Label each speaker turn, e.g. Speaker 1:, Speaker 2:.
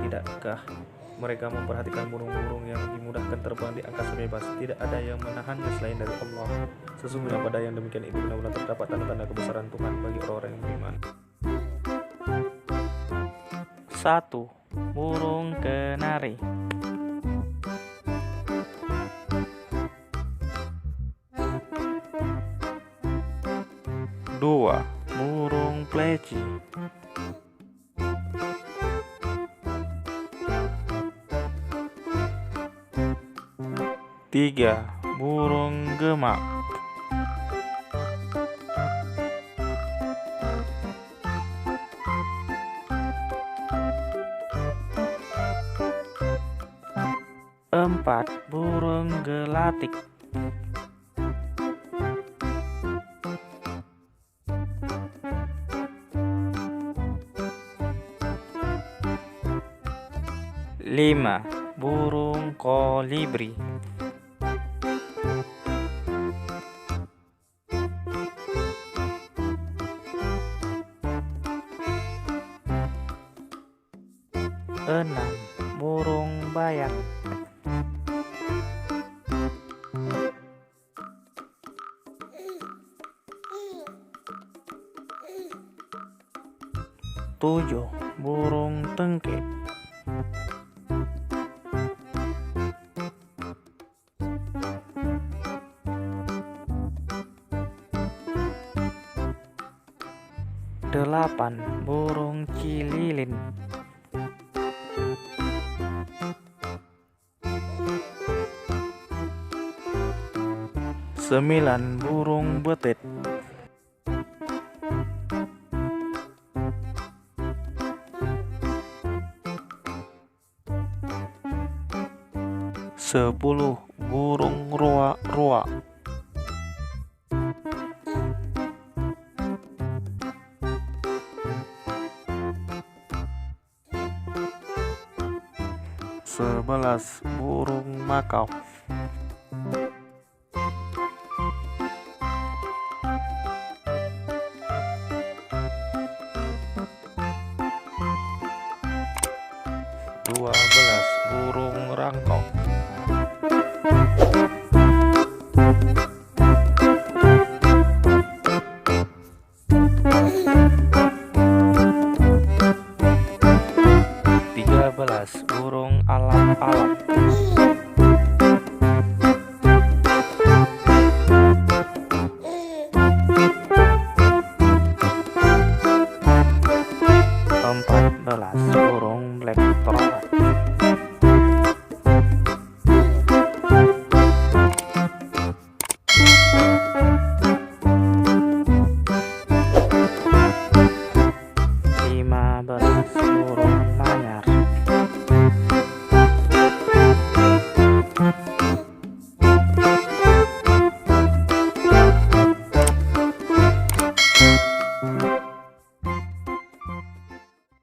Speaker 1: Tidakkah mereka memperhatikan burung-burung yang dimudahkan terbang di angkasa bebas? Tidak ada yang menahannya selain dari Allah. Sesungguhnya pada yang demikian itu benar-benar terdapat tanda-tanda kebesaran Tuhan bagi orang-orang yang beriman.
Speaker 2: 1. Burung kenari. 2. Burung pleci. 3. Burung gemak. 4. Burung gelatik. 5. Burung kolibri. 6. Burung bayat. 7. Burung tengke. 8. Burung cililin. 9. Burung betet. 10. Burung roa-roa. 11. Burung makau. 12. Burung rangkong. 13. Burung alap-alap. 14. Burung black throat. 15. Burung